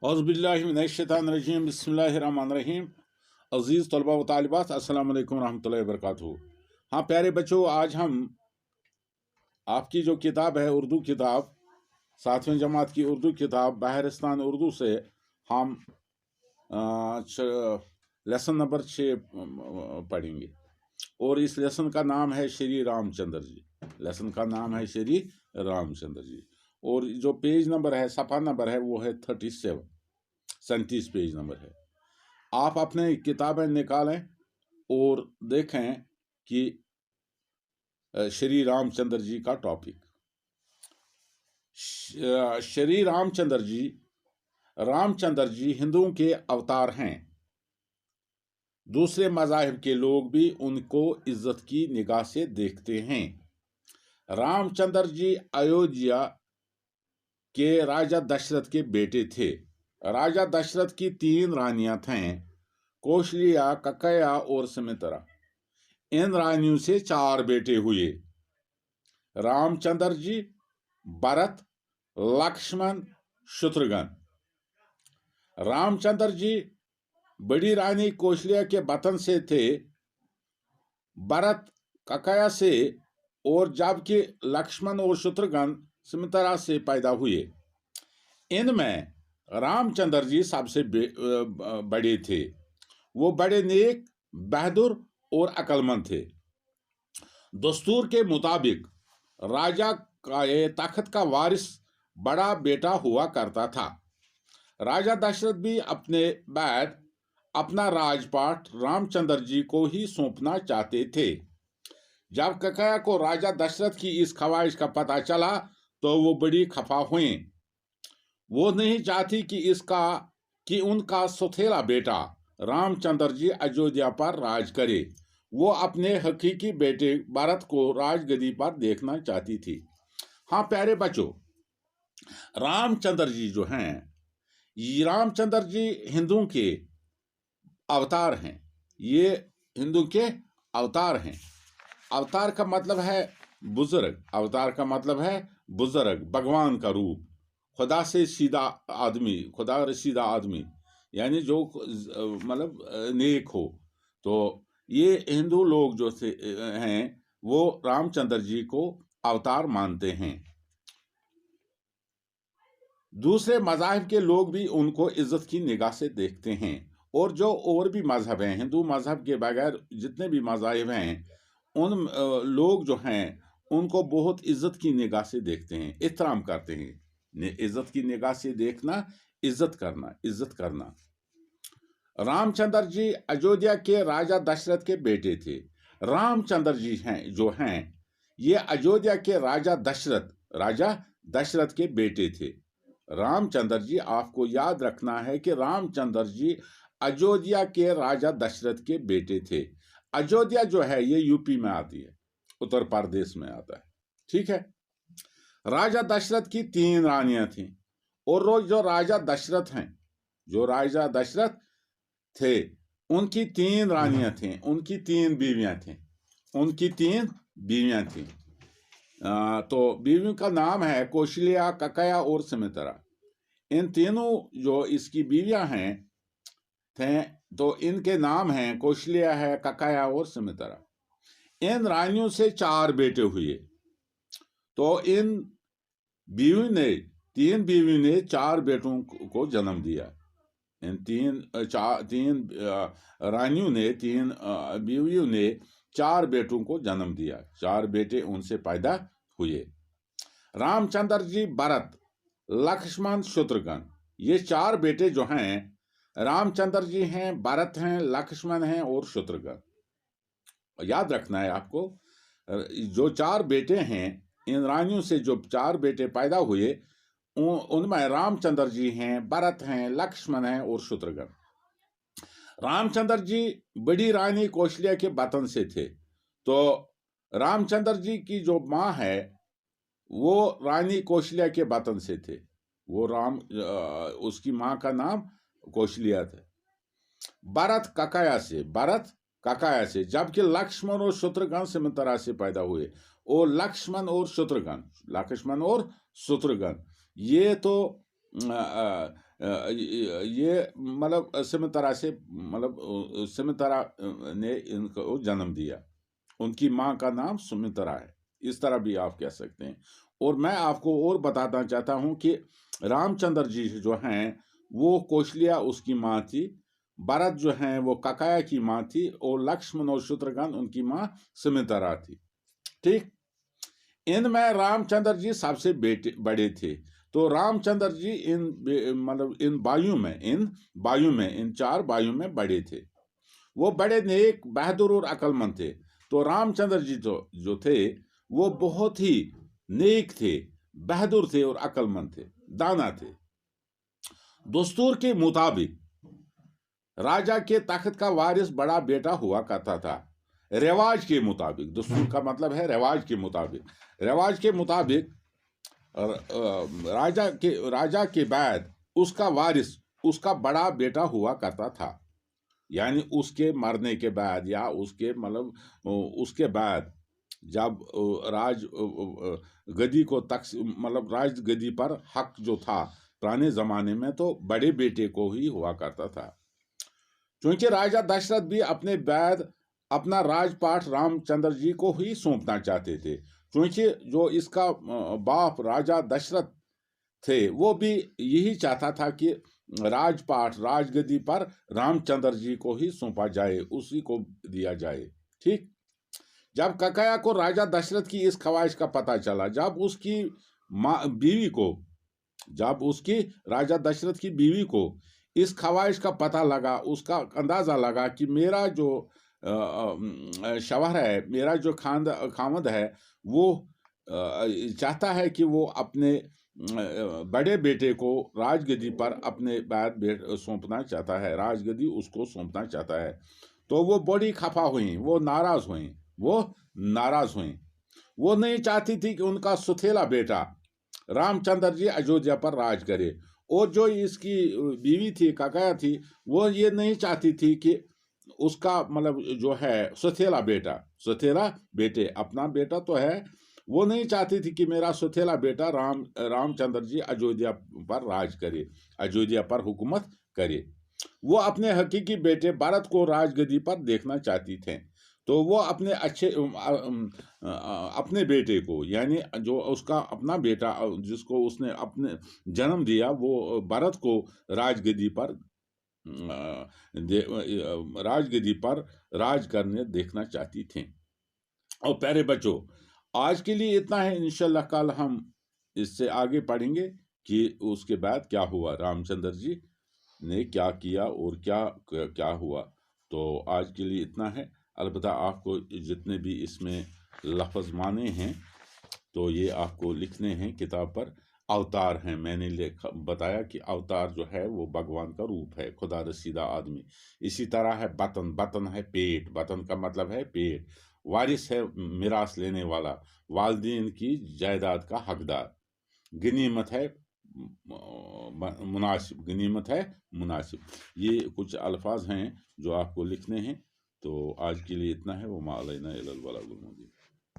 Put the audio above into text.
औज़ुबिल्लाहिमिनश्शैतानिर्रजीम बिस्मिल्लाहिर्रहमानिर्रहीम। अज़ीज़ तलबा व तालिबात, अस्सलाम वालेकुम रहमतुल्लाहि व बरकातुहू। हाँ प्यारे बच्चों, आज हम आपकी जो किताब है उर्दू किताब 7वीं जमात की उर्दू किताब बहरिस्तान उर्दू से हम लेसन नंबर 6 पढ़ेंगे। और इस लेसन का नाम है श्री रामचंद्र जी। लेसन का नाम है श्री रामचंद्र जी। और जो पेज नंबर है, सफ़ा नंबर है, वो है 37 पेज नंबर है। आप अपने किताबें निकालें और देखें कि श्री रामचंद्र जी का टॉपिक। श्री रामचंद्र जी हिंदुओं के अवतार हैं। दूसरे मज़ाहिब के लोग भी उनको इज्जत की निगाह से देखते हैं। रामचंद्र जी अयोध्या के राजा दशरथ के बेटे थे। राजा दशरथ की 3 रानियां थीं, कौशल्या, ककया और सुमित्रा। इन रानियों से 4 बेटे हुए, रामचंद्र जी, भरत, लक्ष्मण, शत्रुघ्न। रामचंद्र जी बड़ी रानी कौशल्या के बतन से थे, भरत ककया से, और जबकि लक्ष्मण और शत्रुघ्न सुमित्रा से पैदा हुए। इनमें रामचंद्र जी सबसे बड़े थे। वो बड़े नेक, बहादुर और अक्लमंद थे। दस्तूर के मुताबिक राजा का तख्त का वारिस बड़ा बेटा हुआ करता था। राजा दशरथ भी अपने बाद अपना राजपाट रामचंद्र जी को ही सौंपना चाहते थे। जब ककया को राजा दशरथ की इस ख्वाहिश का पता चला तो वो बड़ी खफा हुई। वो नहीं चाहती कि उनका सौतेला बेटा रामचंद्र जी अयोध्या पर राज करे। वो अपने हकीकी बेटे भरत को राजगद्दी पर देखना चाहती थी। हाँ प्यारे बच्चों, रामचंद्र जी जो हैं, ये रामचंद्र जी हिंदुओं के अवतार हैं। ये हिंदू के अवतार हैं। अवतार का मतलब है बुजुर्ग। अवतार का मतलब है बुजुर्ग, भगवान का रूप, खुदा से सीधा आदमी, खुदा रसीदा आदमी, यानी जो मतलब नेक हो। तो ये हिंदू लोग जो हैं वो रामचंद्र जी को अवतार मानते हैं। दूसरे मज़ाहिब के लोग भी उनको इज्जत की निगाह से देखते हैं। और जो और भी मज़हब हैं, हिंदू मज़हब के बगैर जितने भी मज़ाहिब हैं, उन लोग जो हैं उनको बहुत इज्जत की निगाह से देखते हैं, एहतराम करते हैं। इज्जत की निगाह से देखना, इज्जत करना, इज्जत करना। रामचंद्र जी अयोध्या के राजा दशरथ के बेटे थे। रामचंद्र जी हैं ये अयोध्या के राजा दशरथ के बेटे थे। रामचंद्र जी, आपको याद रखना है कि रामचंद्र जी अयोध्या के राजा दशरथ के बेटे थे। अयोध्या जो है ये यूपी में आती है, उत्तर प्रदेश में आता है, ठीक है। राजा दशरथ की 3 रानियां थीं। और जो राजा दशरथ थे, उनकी 3 रानियां थीं, उनकी 3 बीवियां थीं। तो बीवियों का नाम है कौशल्या, ककया और सुमित्रा। इन तीनों जो इसकी बीवियां हैं थे, तो इनके नाम हैं कौशल्या है, ककया और सुमित्रा। इन रानियों से 4 बेटे हुए। तो इन तीन बीवियों ने 4 बेटों को जन्म दिया। इन तीन रानियों ने, 3 बीवियों ने 4 बेटों को जन्म दिया। 4 बेटे उनसे पैदा हुए। रामचंद्र जी, भरत, लक्ष्मण, शत्रुघ्न, ये 4 बेटे जो हैं, रामचंद्र जी हैं, भरत हैं, लक्ष्मण हैं और शत्रुघ्न। याद रखना है आपको, जो 4 बेटे हैं, इन रानियों से जो 4 बेटे पैदा हुए, उनमें रामचंद्र जी हैं, भरत हैं, लक्ष्मण हैं और शत्रुघ्न। रामचंद्र जी बड़ी रानी कौशल्या के बतन से थे। तो रामचंद्र जी की जो माँ है वो रानी कौशल्या के बतन से थे। वो उसकी माँ का नाम कौशल्या था। भरत ककया से, जबकि लक्ष्मण और शत्रुघ्न सुमित्रा से पैदा हुए। और लक्ष्मण और शत्रुघ्न ये तो ये मतलब सिमतरा से मतलब सिमतरा ने इनको जन्म दिया। उनकी माँ का नाम सुमित्रा है, इस तरह भी आप कह सकते हैं। और मैं आपको और बताना चाहता हूँ कि रामचंद्र जी जो हैं वो कौशल्या उसकी माँ थी, भरत जो हैं वो ककाया की माँ थी, और लक्ष्मण और शत्रुघ्न उनकी माँ सुमित्रा थी। ठीक, इनमें रामचंद्र जी सबसे बड़े थे। तो रामचंद्र जी मतलब इन चार भाइयों में बड़े थे। वो बड़े नेक, बहादुर और अक्लमंद थे। तो रामचंद्र जी जो थे वो बहुत ही नेक थे, बहादुर थे और अक्लमंद थे, दाना थे। दस्तूर के मुताबिक राजा के तख्त का वारिस बड़ा बेटा हुआ करता था। रिवाज के मुताबिक, दस्तूर का मतलब है रिवाज के मुताबिक। रिवाज के मुताबिक राजा के बाद उसका वारिस उसका बड़ा बेटा हुआ करता था। यानी उसके मरने के बाद या उसके मतलब उसके बाद जब राज गद्दी को मतलब राज गद्दी पर हक जो था पुराने जमाने में, तो बड़े बेटे को ही हुआ करता था। क्योंकि राजा दशरथ भी अपने बाद अपना राजपाट रामचंद्र जी को ही सौंपना चाहते थे। क्योंकि जो इसका बाप राजा दशरथ थे वो भी यही चाहता था कि राजपाट राजगद्दी पर रामचंद्र जी को ही सौंपा जाए, उसी को दिया जाए। ठीक, जब ककाया को राजा दशरथ की इस ख्वाहिश का पता चला, जब उसकी राजा दशरथ की बीवी को इस ख्वाहिश का पता लगा, उसका अंदाजा लगा कि मेरा जो शवहर है, मेरा जो खामद है, वो चाहता है कि वो अपने बड़े बेटे को राजगद्दी पर अपने बाद सौंपना चाहता है, राजगद्दी उसको सौंपना चाहता है। तो वो बड़ी खफा हुई, वो नाराज हुई। वो नहीं चाहती थी कि उनका सुथेला बेटा रामचंद्र जी अयोध्या पर राज करे। और जो इसकी बीवी थी, ककाया थी, वो ये नहीं चाहती थी कि उसका मतलब जो है सुथेला बेटे, अपना बेटा तो है, वो नहीं चाहती थी कि मेरा सुथेला बेटा रामचंद्र जी अयोध्या पर राज करे, अयोध्या पर हुकूमत करे। वो अपने हकीकी बेटे भरत को राजगद्दी पर देखना चाहती थे। तो वो अपने बेटे को, यानी जो उसका अपना बेटा जिसको उसने अपने जन्म दिया, वो भरत को राजगद्दी पर राज करने देखना चाहती थी। और प्यारे बच्चों, आज के लिए इतना है। इंशाल्लाह कल हम इससे आगे पढ़ेंगे कि उसके बाद क्या हुआ, रामचंद्र जी ने क्या किया और क्या हुआ। तो आज के लिए इतना है। अलबत्ता आपको जितने भी इसमें लफ्ज़ माने हैं तो ये आपको लिखने हैं किताब पर। अवतार हैं, मैंने बताया कि अवतार जो है वो भगवान का रूप है, खुदा रसीदा आदमी। इसी तरह है बतन है पेट, बतन का मतलब है पेट। वारिस है मिरास लेने वाला, वालदीन की जायदाद का हकदार। गनीमत है मुनासिब। ये कुछ अल्फाज हैं जो आपको लिखने हैं। तो आज के लिए इतना है। वो मा अलैना इल्लल बलागुल मुबीन।